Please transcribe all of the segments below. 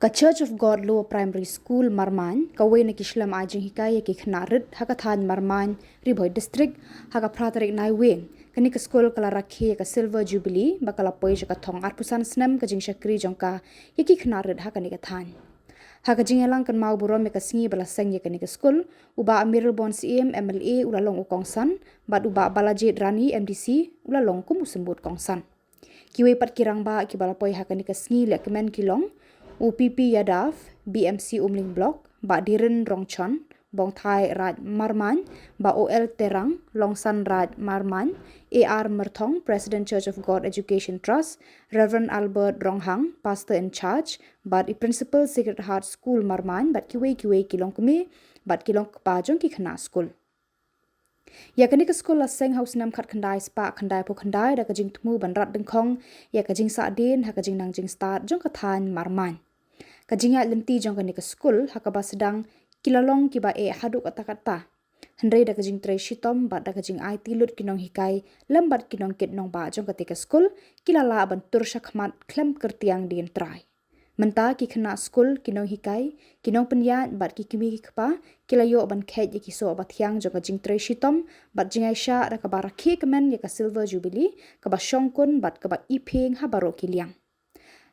Haka Church of God Lower Primary School Marman, kaway na kislam ajing hikaya ki khnarit, haka than Marman, Riboy District, haka pratarik na wing, kani ka school kala rakhi ka Silver Jubilee, bakala poy ka thong arpusan snem ka jing shakri jongka, yaki khnarit haka ni ka than. Haka jing elang kan mau burom ka singi bala seng ya kani ka school, uba Amirul Bon CM MLA ulalong ukongsan, bad uba Balajit Rani MDC ulalong kumusembut kongsan. Kiwe pat kirang ba ki bala poy haka ni ka singi lek kemen kilong, UPP Yadav, BMC Umling Block, Ba Diren Rongchon, Bong Thai Raj Marman, Ba OL Terang, Longsan Raj Marman, AR Merthong, President Church of God Education Trust, Reverend Albert Ronghang, Pastor in Charge, Ba Principal Sacred Heart School Marman, Ba Kiwe Kilong Kumi, Ba Kilong Kpajong Ki Khana School. Ya kani ka school la seng house nam khat khandai spa khandai po khandai da ka jing tmu ban rat dengkhong ya ka jing sa din ha ka jing nang jing start jong ka than Marman. Kajinga lenti jong kani ka school hakaba sedang kilalong kiba hadu kata-kata. Hendrai da kajing tray shitom bat da kajing IT lut kinong hikai lembat kinong kit nong ba jong katika school kilala ban tur shakhmat klem kertiang din try. Menta ki khana school kinong hikai kinong penyat bat ki kimi ki kpa kilayo ban khet ya kiso bat hyang jong kajing tray shitom bat jingai sha da ka barakhi kemen ya ka Silver Jubilee ka ba shongkun bat ka ba ipeng ha baro kiliang.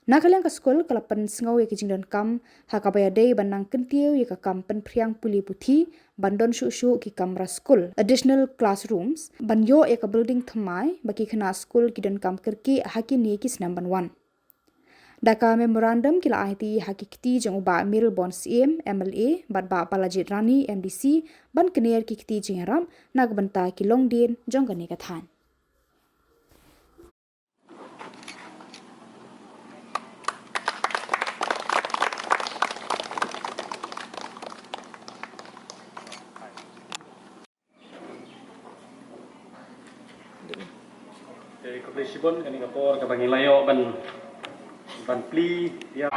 Nakalang ka school kalapan sngau ya kijing don kam hakabaya day banang kentiu ya ka kam pen priang puli puthi bandon shu ki kamra school additional classrooms banyo ya ka building thamai baki khana school ki don kam kerki haki ni ki number 1 Daka memorandum kila IT haki kiti jang uba Amirul Bon CM MLA bat ba Balajit Rani MDC ban kener ki kiti jing ram nagbanta ki longdin jong kani ka than. Dari Koplesibon kani kapor ka bangilayo ban pli ya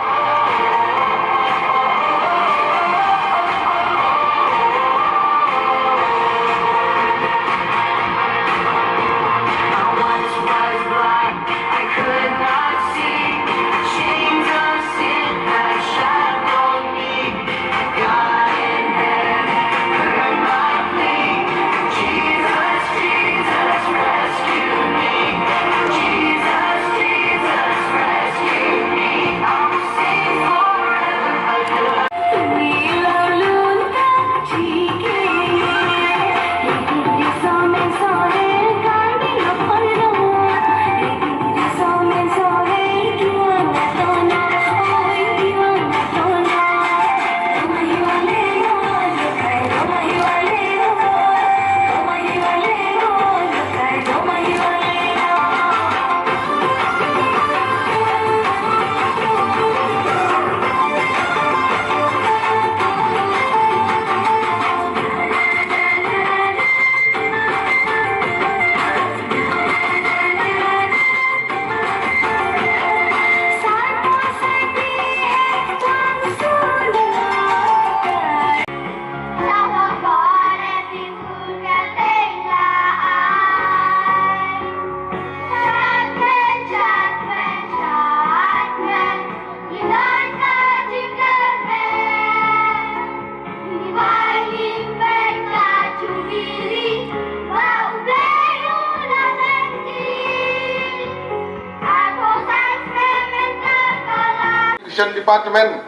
Departemen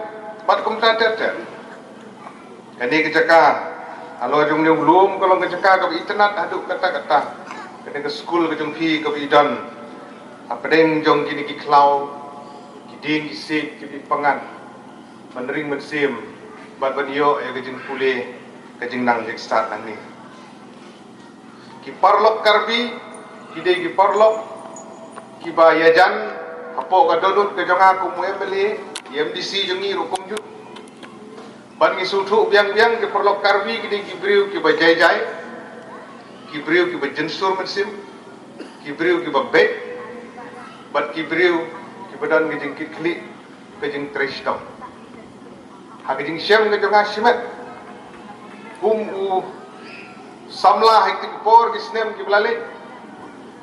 bat kumtater kani kecaka alo jong ni ulum kalau kecaka ke internet aduk kata-kata kani ke school ke jong pi ke idan apdeng jong kini ki cloud kiding isik ki pangan menering mensim bat banyo ke jing pule ke jing nang jek start nang ni ki parlok karbi kide ki parlok ki ba yajan apo ka donut ke jong aku mu beli MDC jongi rukum ju ban ngi sulthu biang ke perlok karbi kini kibriu ki bajai jai kibriu ki bajensur mensim kibriu ki babek bat kibriu ki badan ngi jengkit kli ke jeng trash dom ha ke jeng syam ke jonga simet u samla hektik por ki snem ki blale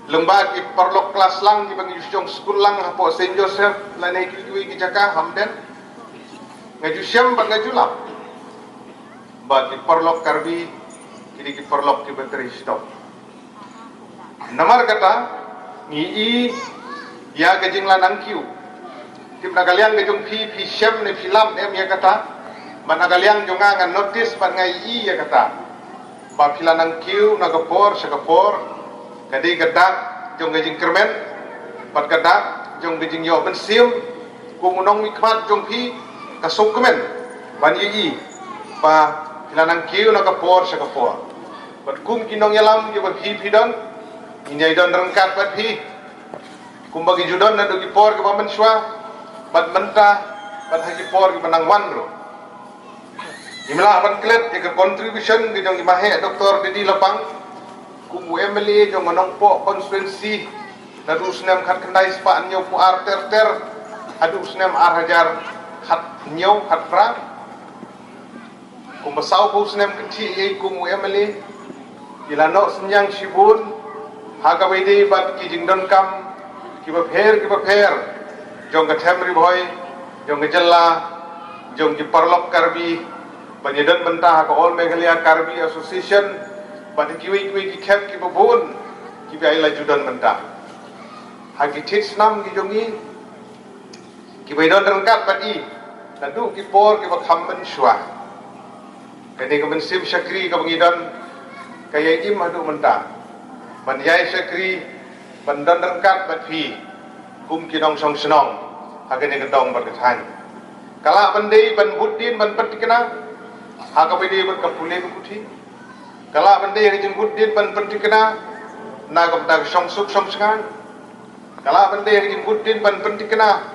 lembag ki perlok kelas lang ki bagi jong school lang hapo Saint Joseph la nei ki ki jaka hamden ngaju siam bat ngaju lap bat di perlok karbi jadi ki perlok ki bateri stop namar kata ngi ya gajing lanang kiu tim nagaliang gajung pi siam ne film em ya kata ban nagaliang jonga ngan notice ban ngai ya kata ba filanang kiu nagapor sagapor kadi gadak jong gajing kermen bat gadak jong gajing yo ben sim kumunong mikmat jong pi kasong kemen ban yi ba filanang kiu nagapor sagapor bat kum kinong yalam yo ban pi don inyai don rengkat bat pi kumbagi judon na dogi por ke bamen shwa bat mentah bat hagi por ke menang wan ro imla ban klet ke contribution ke jong imahe doktor Dedi Lapang kumu MLA jong manong po konstituensi na dusnem khat kendai spa anyo pu ar ter adu usnem ar hajar khat nyo khat pra kumbasau pu usnem keci ei kumu MLA ilano senyang shibun haga wede bat ki jingdon kam kiba pher jong gatem ri boy jong gejalla jong ki parlok karbi banyedan bentah ka all Meghalaya Karbi Association bat kiwi ki khep ki babun ki bai la judan bentah hagi tits nam ki jongi ki bai don rengkat bat i tadu ki por ki ba khamben shwa kani ka bensim syakri ka bangidon kaya im hadu mentah ban yai syakri bandan rengkat bat phi kum kinong song senong hagane gedong berkesan kala bandai ban buddin ban patikna haga bede ban kapule bukuthi kala bandai hajin buddin ban patikna nagam tag song suk song sangan kala bandai hajin buddin ban patikna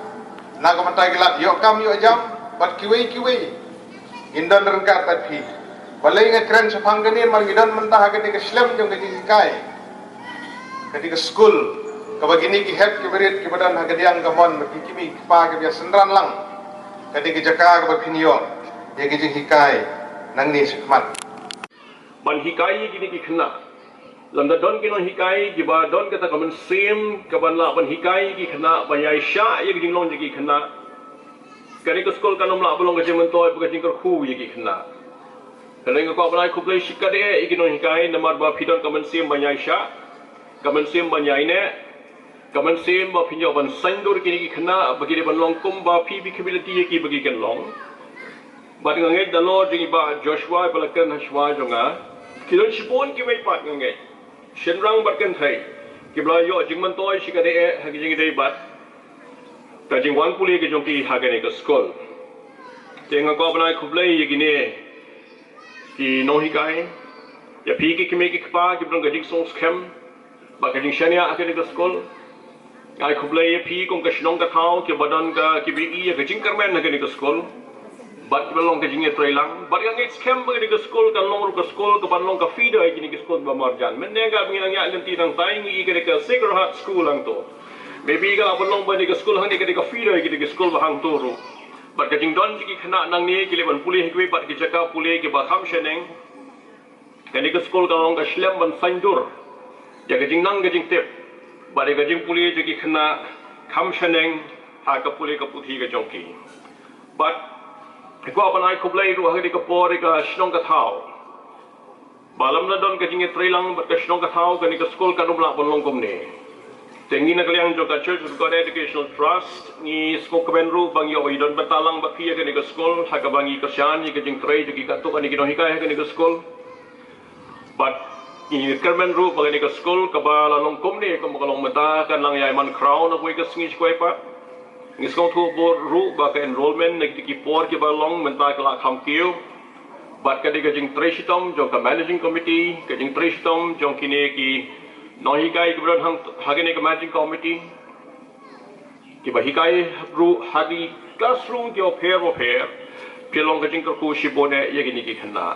nagam tag lat yo kam yo jam bat kiwei indon rengkat bat phi balai ngakran sapangganin mal gidan mentah hagane keslam jong gaji kai ketika school kabagini ki head ki berit ki badan hagadiang gamon ki kimi pa ki biasa senran lang ketika jaka ka pinyo ye ki hikai nang ni sikmat ban hikai gini ki khna lamda don ki no hikai ki ba don kata kaman sim ka ban la ban hikai ki khna ba yai sha ye ki long ki khna ketika school kanom la bolong ka jemen toy buka jingkar khu ye ki khna ketika ko banai khu play shikade ki no hikai namar ba pidon kaman sim ba yai sha kaman sim banyai ne kaman sim ba pinyo ban sandur kini ki khna bagi ban long kum ba phi bikability ki bagi kan long ba ngai da lo jing ba Joshua balakan hashwa jonga kilon shipon ki mai pat ngai shenrang bat kan thai ki bla yo jing man toy shikade e hagi jing dei bat ta jing wan puli ki jong ki hagane ka skol tenga ko banai khublai yigine ki no hikai ya phi ki kimi ki pa ki brong gadik song scam baka jing shania akene ka skol ai khublai phi kong ka shnong ka thau ke badan ka ki bi ya ka jing karmen akene ka skol bat ki belong ka jing e trailang bat yang it's scam ba ka skol kan long ru ka skol ka ban long ka feed ai kini ka skol ba marjan men ne ga ngin ang lenti nang tai ngi ke ka secret heart school ang to maybe ka ban long ba ni ka skol hang ni ka feed ai kini ka skol ba hang to ru bat ka jing don ki khana nang ni ki le ban puli hekwe bat ki jaka puli ki ba kham sheneng kani ka skol ka long ka shlem ban sandur ya gajing nang gajing tip bari gajing puli jeki khna kham shaneng ha ka puli ka puthi ka jongki but ko banai khublai ru hagi ka por ka shnong ka thau balam na don gajing trailang bat ka shnong ka thau kani ka skol ka rumla bon long kom ne tengi na kaliang jo ka church God Educational Trust ni skol ka benru bang yo idon batalang ba pia kani ka skol ha ka bangi ka shan ni gajing trai jeki ka to kani ki no hikai kani ka skol but ini kermen ru bagi ka school ka ba long kom ni ko makalong mata kan lang yai man crown apoy ka singis ko pa ngis ko thu bo ru ba ka enrollment nek ki por ki ba long menta ka la kham kiu bat ka diga jing treshitom jong ka managing committee ka jing treshitom jong kine ki no hikai ki bron hang hagene ka managing committee ki ba hikai ru hagi classroom ki o pair pilong ka jing ka ku shibone yegi ni ki khana